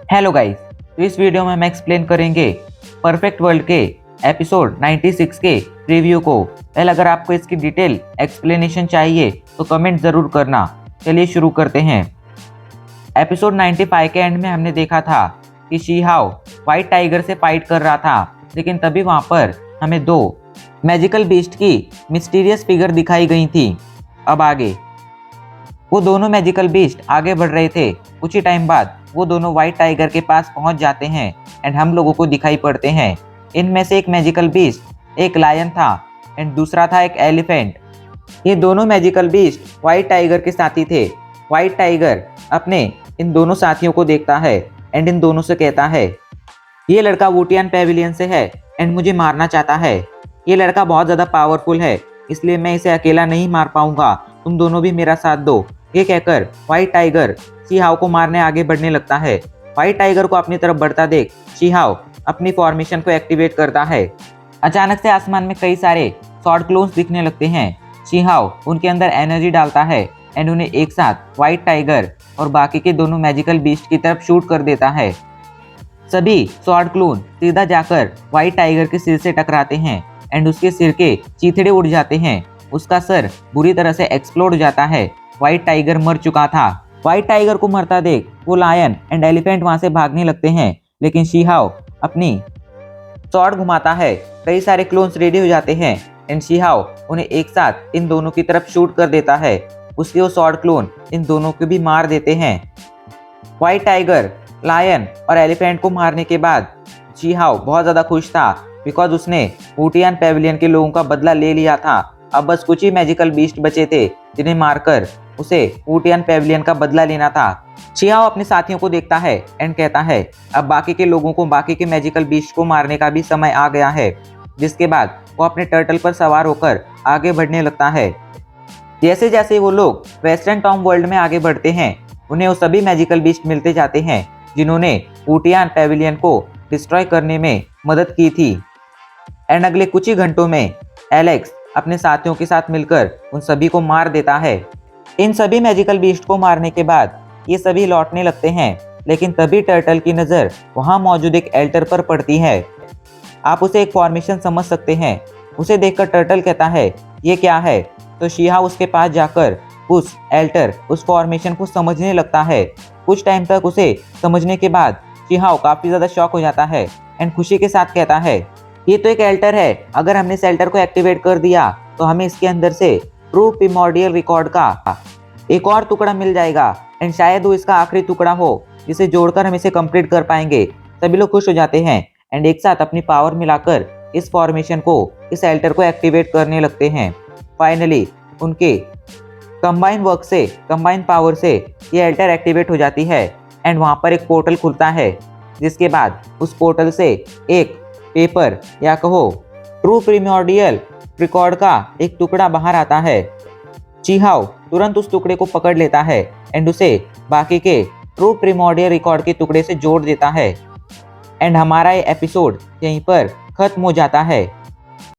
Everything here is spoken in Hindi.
हेलो गाइस, तो इस वीडियो में हम एक्सप्लेन करेंगे परफेक्ट वर्ल्ड के एपिसोड 96 के रिव्यू को। पहले अगर आपको इसकी डिटेल एक्सप्लेनेशन चाहिए तो कमेंट ज़रूर करना। चलिए शुरू करते हैं। एपिसोड 95 के एंड में हमने देखा था कि शी हाओ वाइट टाइगर से फाइट कर रहा था, लेकिन तभी वहाँ पर हमें दो मैजिकल बीस्ट की मिस्टीरियस फिगर दिखाई गई थी। अब आगे वो दोनों मैजिकल बीस्ट आगे बढ़ रहे थे। कुछ ही टाइम बाद वो दोनों व्हाइट टाइगर के पास पहुंच जाते हैं एंड हम लोगों को दिखाई पड़ते हैं। इनमें से एक मैजिकल बीस्ट एक लायन था एंड दूसरा था एक एलिफेंट। ये दोनों मैजिकल बीस्ट व्हाइट टाइगर के साथी थे। व्हाइट टाइगर अपने इन दोनों साथियों को देखता है एंड इन दोनों से कहता है, ये लड़का वुटियन पेविलियन से है एंड मुझे मारना चाहता है। ये लड़का बहुत ज़्यादा पावरफुल है, इसलिए मैं इसे अकेला नहीं मार पाऊंगा, तुम दोनों भी मेरा साथ दो। ये कहकर व्हाइट टाइगर शी हाओ को मारने आगे बढ़ने लगता है। व्हाइट टाइगर को अपनी तरफ बढ़ता देख शी हाओ अपनी फॉर्मेशन को एक्टिवेट करता है। अचानक से आसमान में कई सारे सॉर्ड क्लोन्स दिखने लगते हैं। शी हाओ उनके अंदर एनर्जी डालता है एंड उन्हें एक साथ व्हाइट टाइगर और बाकी के दोनों मैजिकल बीस्ट की तरफ शूट कर देता है। सभी सॉर्ड क्लोन सीधा जाकर व्हाइट टाइगर के सिर से टकराते हैं एंड उसके सिर के चीथड़े उड़ जाते हैं। उसका सर बुरी तरह से एक्सप्लोड हो जाता है। व्हाइट टाइगर मर चुका था। व्हाइट टाइगर को मरता देख वो लायन एंड एलिफेंट वहां से भागने लगते हैं, लेकिन शी हाओ अपनी स्वॉर्ड घुमाता है। कई सारे क्लोन्स रेडी हो जाते हैं एंड शी हाओ उन्हें एक साथ इन दोनों की तरफ शूट कर देता है। उसके वो स्वॉर्ड क्लोन इन दोनों को भी मार देते हैं। व्हाइट टाइगर लायन और एलिफेंट को मारने के बाद शी हाओ बहुत ज़्यादा खुश था, बिकॉज उसने वुटियन पेविलियन के लोगों का बदला ले लिया था। अब बस कुछ ही मैजिकल बीस्ट बचे थे जिन्हें मारकर उसे वुटियन पेविलियन का बदला लेना था। शी हाओ अपने साथियों को देखता है एंड कहता है, अब बाकी के लोगों को बाकी के मैजिकल बीस्ट को मारने का भी समय आ गया है। जिसके बाद वो अपने टर्टल पर सवार होकर आगे बढ़ने लगता है। जैसे जैसे वो लोग वेस्टर्न टॉम वर्ल्ड में आगे बढ़ते हैं, उन्हें वो सभी मैजिकल बीस्ट मिलते जाते हैं जिन्होंने वुटियन पेविलियन को डिस्ट्रॉय करने में मदद की थी। एंड अगले कुछ ही घंटों में एलेक्स अपने साथियों के साथ मिलकर उन सभी को मार देता है। इन सभी मैजिकल बीस्ट को मारने के बाद ये सभी लौटने लगते हैं, लेकिन तभी टर्टल की नज़र वहाँ मौजूद एक एल्टर पर पड़ती है। आप उसे एक फॉर्मेशन समझ सकते हैं। उसे देखकर टर्टल कहता है, ये क्या है? तो शी हाओ उसके पास जाकर उस एल्टर उस फॉर्मेशन को समझने लगता है। कुछ टाइम तक उसे समझने के बाद शी हाओ काफ़ी ज़्यादा शॉक हो जाता है एंड खुशी के साथ कहता है, ये तो एक एल्टर है। अगर हमने इस एल्टर को एक्टिवेट कर दिया तो हमें इसके अंदर से ट्रू प्रिमोर्डियल रिकॉर्ड का एक और टुकड़ा मिल जाएगा एंड शायद वो इसका आखिरी टुकड़ा हो जिसे जोड़कर हम इसे कंप्लीट कर पाएंगे। सभी लोग खुश हो जाते हैं एंड एक साथ अपनी पावर मिलाकर इस फॉर्मेशन को इस एल्टर को एक्टिवेट करने लगते हैं। फाइनली उनके कंबाइन वर्क से कंबाइन पावर से ये एल्टर एक्टिवेट हो जाती है एंड वहाँ पर एक पोर्टल खुलता है, जिसके बाद उस पोर्टल से एक पेपर या कहो ट्रू प्रिमोर्डियल रिकॉर्ड का एक टुकड़ा बाहर आता है। शी हाओ तुरंत उस टुकड़े को पकड़ लेता है एंड उसे बाकी के ट्रू प्रिमोर्डियल रिकॉर्ड के टुकड़े से जोड़ देता है। एंड हमारा ये एपिसोड यहीं पर खत्म हो जाता है।